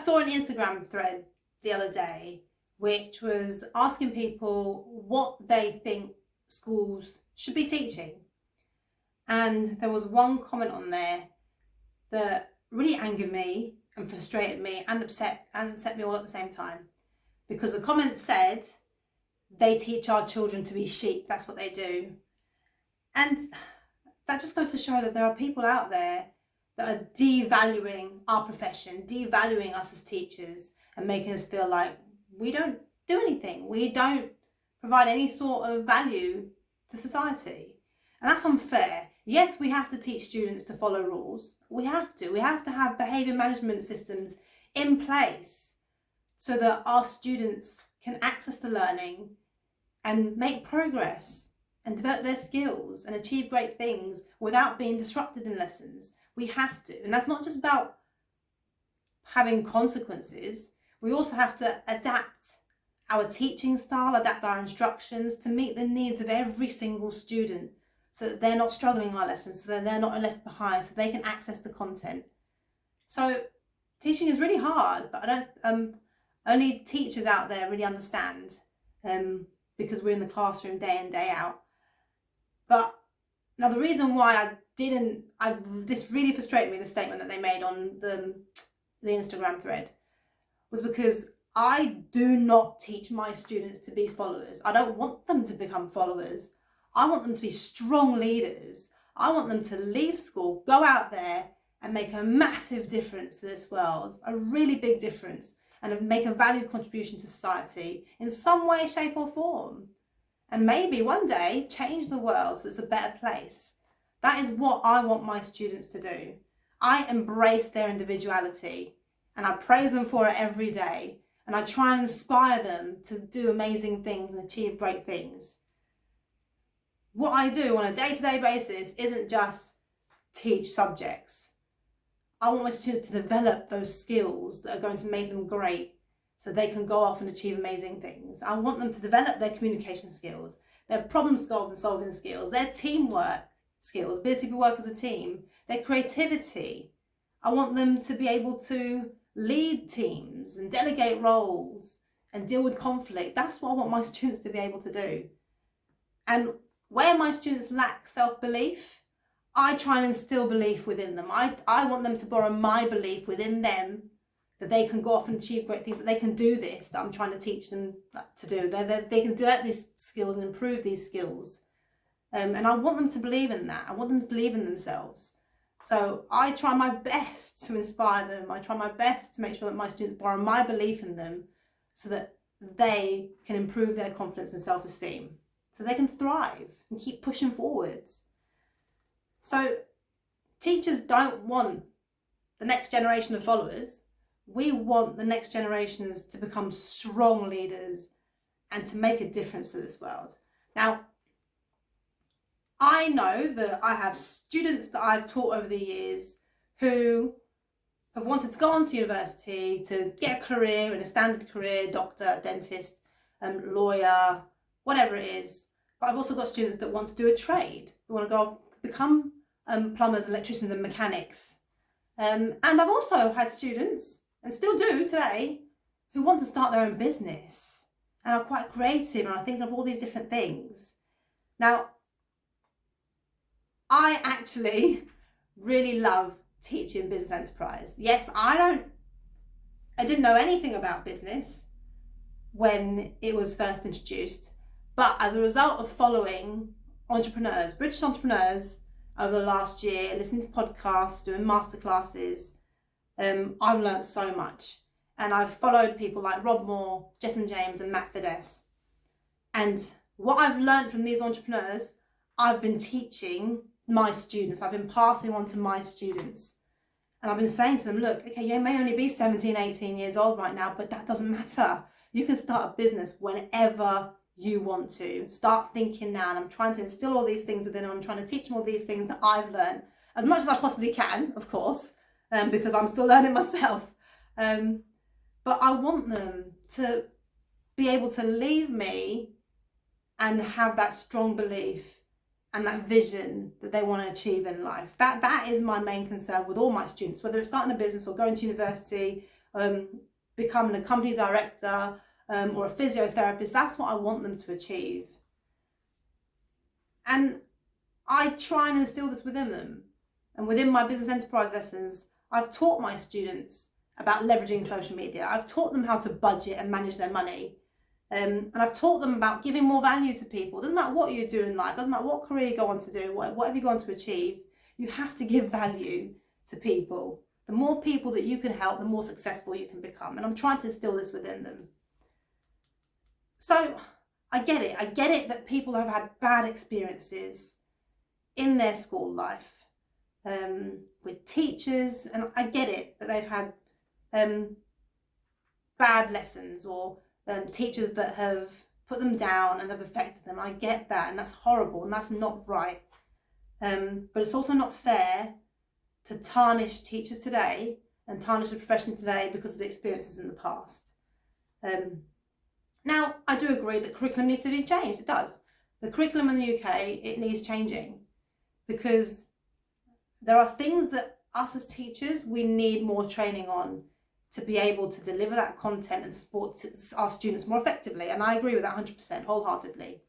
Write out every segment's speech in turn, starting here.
saw an Instagram thread the other day, which was asking people what they think schools should be teaching. And there was one comment on there that really angered me and frustrated me and upset me all at the same time. Because the comment said, they teach our children to be sheep, that's what they do. And that just goes to show that there are people out there that are devaluing our profession, devaluing us as teachers, and making us feel like we don't do anything. We don't provide any sort of value to society. And that's unfair. Yes, we have to teach students to follow rules. We have to have behaviour management systems in place so that our students can access the learning and make progress and develop their skills and achieve great things without being disrupted in lessons. We have to. And that's not just about having consequences. We also have to adapt our teaching style, adapt our instructions to meet the needs of every single student, so that they're not struggling in our lessons, so that they're not left behind, so they can access the content. So teaching is really hard, but I don't only teachers out there really understand, because we're in the classroom day in, day out. But now the reason why this really frustrated me, the statement that they made on the Instagram thread, was because I do not teach my students to be followers. I don't want them to become followers. I want them to be strong leaders. I want them to leave school, go out there and make a massive difference to this world, a really big difference, and make a valued contribution to society in some way, shape or form. And maybe one day change the world so it's a better place. That is what I want my students to do. I embrace their individuality and I praise them for it every day. And I try and inspire them to do amazing things and achieve great things. What I do on a day-to-day basis isn't just teach subjects. I want my students to develop those skills that are going to make them great so they can go off and achieve amazing things. I want them to develop their communication skills, their problem solving skills, their teamwork skills, ability to work as a team, their creativity. I want them to be able to lead teams and delegate roles and deal with conflict. That's what I want my students to be able to do. And where my students lack self-belief, I try and instill belief within them. I want them to borrow my belief within them that they can go off and achieve great things, that they can do this, that I'm trying to teach them to do. They can develop these skills and improve these skills. And I want them to believe in that. I want them to believe in themselves. So I try my best to inspire them. I try my best to make sure that my students borrow my belief in them so that they can improve their confidence and self-esteem, so they can thrive and keep pushing forwards. So teachers don't want the next generation of followers. We want the next generations to become strong leaders and to make a difference to this world. Now, I know that I have students that I've taught over the years who have wanted to go on to university to get a career in a standard career, doctor, dentist, lawyer, whatever it is. But I've also got students that want to do a trade, who want to go become plumbers, electricians and mechanics. And I've also had students, and still do today, who want to start their own business and are quite creative and are thinking of all these different things. Now, I actually really love teaching business enterprise. Yes, I didn't know anything about business when it was first introduced, but as a result of following entrepreneurs, British entrepreneurs over the last year, listening to podcasts, doing masterclasses, I've learned so much. And I've followed people like Rob Moore, Jason James and Matt Fides. And what I've learned from these entrepreneurs, I've been teaching my students. I've been passing on to my students. And I've been saying to them, look, okay, you may only be 17, 18 years old right now, but that doesn't matter. You can start a business whenever you want to. Start thinking now. And I'm trying to instill all these things within them. I'm trying to teach them all these things that I've learned as much as I possibly can, of course, because I'm still learning myself. But I want them to be able to leave me and have that strong belief and that vision that they want to achieve in life. That is my main concern with all my students, whether it's starting a business or going to university becoming a company director or a physiotherapist. That's what I want them to achieve. And I try and instill this within them. And within my business enterprise lessons, I've taught my students about leveraging social media. I've taught them how to budget and manage their money. And I've taught them about giving more value to people. It doesn't matter what you do in life, it doesn't matter what career you go on to do, whatever you go on to achieve, you have to give value to people. The more people that you can help, the more successful you can become. And I'm trying to instill this within them. So I get it. I get it that people have had bad experiences in their school life with teachers. And I get it that they've had bad lessons or teachers that have put them down and have affected them. I get that, and that's horrible, and that's not right. But it's also not fair to tarnish teachers today and tarnish the profession today because of the experiences in the past. Now, I do agree that curriculum needs to be changed. It does. The curriculum in the UK, it needs changing, because there are things that us as teachers, we need more training on to be able to deliver that content and support our students more effectively. And I agree with that 100% wholeheartedly.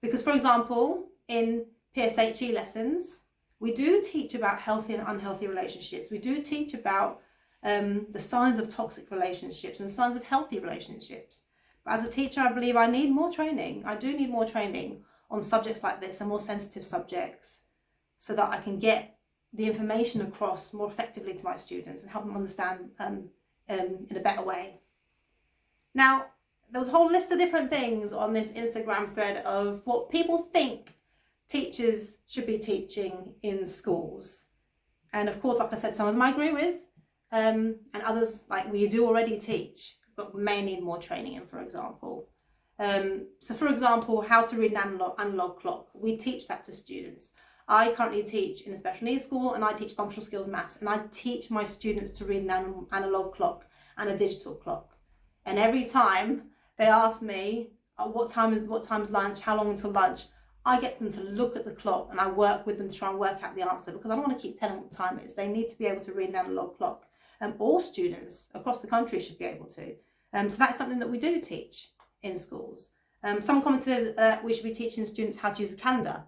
Because, for example, in PSHE lessons, we do teach about healthy and unhealthy relationships. We do teach about the signs of toxic relationships and signs of healthy relationships. But as a teacher, I believe I need more training. I do need more training on subjects like this and more sensitive subjects, so that I can get the information across more effectively to my students and help them understand in a better way. Now, there was a whole list of different things on this Instagram thread of what people think teachers should be teaching in schools. And of course, like I said, some of them I agree with, and others, like, we do already teach, but may need more training in, for example. So for example, how to read an analog clock. We teach that to students. I currently teach in a special needs school, and I teach functional skills maths, and I teach my students to read an analog clock and a digital clock. And every time they ask me, what time's lunch, how long until lunch, I get them to look at the clock, and I work with them to try and work out the answer, because I don't want to keep telling them what time it is. They need to be able to read an analog clock. All students across the country should be able to. So that's something that we do teach in schools. Someone commented we should be teaching students how to use a calendar.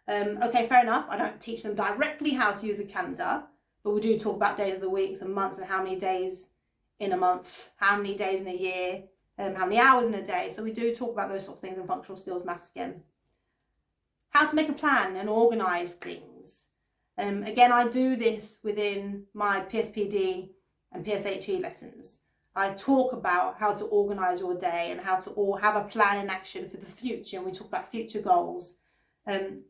Okay, fair enough. I don't teach them directly how to use a calendar, but we do talk about days of the week and months and how many days in a month, how many days in a year, how many hours in a day. So we do talk about those sort of things in functional skills maths again. How to make a plan and organise things. Again, I do this within my PSPD and PSHE lessons. I talk about how to organise your day and how to have a plan in action for the future. And we talk about future goals. And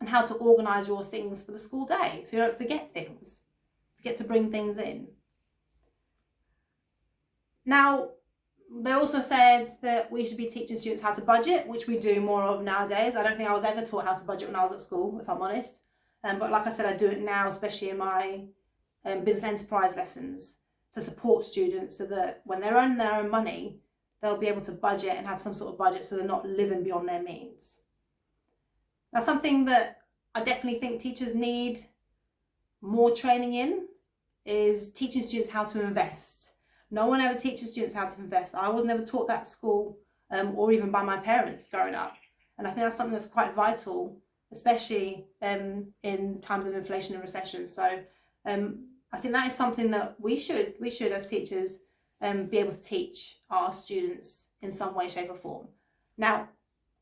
how to organise your things for the school day, so you don't forget things, forget to bring things in. Now, they also said that we should be teaching students how to budget, which we do more of nowadays. I don't think I was ever taught how to budget when I was at school, if I'm honest. But like I said, I do it now, especially in my business enterprise lessons, to support students so that when they're earning their own money, they'll be able to budget and have some sort of budget so they're not living beyond their means. Now, something that I definitely think teachers need more training in is teaching students how to invest. No one ever teaches students how to invest. I was never taught that at school or even by my parents growing up. And I think that's something that's quite vital, especially in times of inflation and recession. So I think that is something that we should as teachers be able to teach our students in some way, shape or form. Now,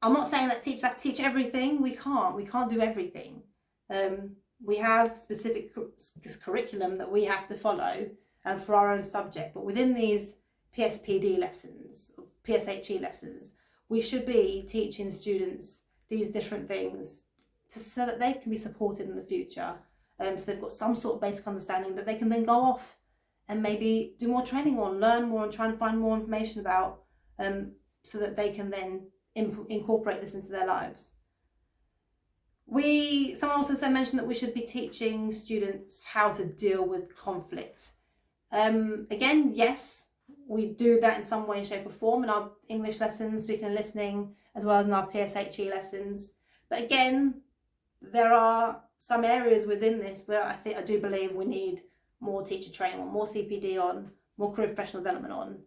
I'm not saying that teachers have to teach everything. We can't do everything. We have specific curriculum that we have to follow for our own subject. But within these PSPD lessons, PSHE lessons, we should be teaching students these different things so that they can be supported in the future. So they've got some sort of basic understanding that they can then go off and maybe do more training on, learn more and try and find more information about, so that they can then incorporate this into their lives. Someone also mentioned that we should be teaching students how to deal with conflict. Again, yes, we do that in some way, shape or form in our English lessons, speaking and listening, as well as in our PSHE lessons. But again, there are some areas within this where I do believe we need more teacher training on, more CPD on, more career professional development on,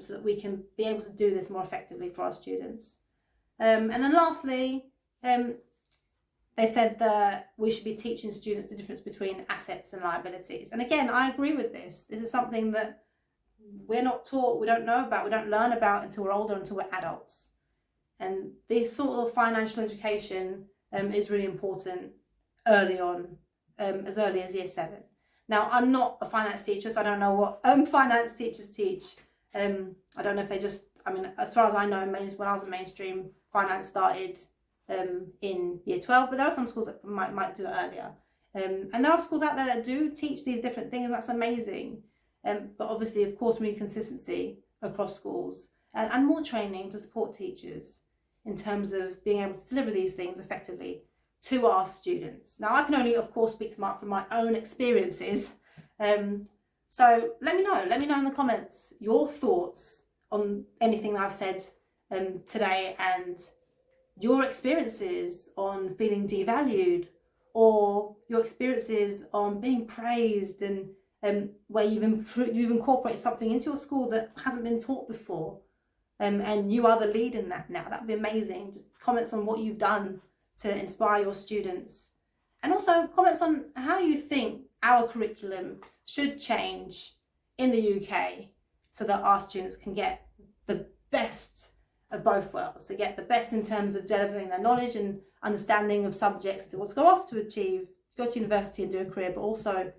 so that we can be able to do this more effectively for our students. And then lastly, they said that we should be teaching students the difference between assets and liabilities. And again, I agree with this. This is something that we're not taught, we don't know about, we don't learn about until we're older, until we're adults. And this sort of financial education is really important early on, as early as year 7. Now, I'm not a finance teacher, so I don't know what finance teachers teach. I don't know if they just, I mean, as far as I know, when I was in mainstream, finance started in year 12, but there are some schools that might do it earlier. And there are schools out there that do teach these different things, and that's amazing. But obviously, of course, we need consistency across schools and more training to support teachers in terms of being able to deliver these things effectively to our students. Now, I can only, of course, speak from my own experiences. So let me know in the comments your thoughts on anything that I've said today, and your experiences on feeling devalued, or your experiences on being praised, and where you've incorporated something into your school that hasn't been taught before, and you are the lead in that now. That'd be amazing. Just comments on what you've done to inspire your students, and also comments on how you think our curriculum should change in the UK so that our students can get the best of both worlds. They get the best in terms of delivering their knowledge and understanding of subjects they want to go off to achieve, go to university and do a career, but also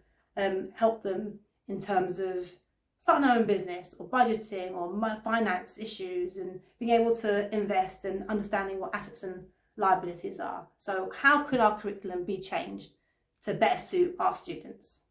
help them in terms of starting their own business, or budgeting, or finance issues, and being able to invest, and understanding what assets and liabilities are. So how could our curriculum be changed to better suit our students?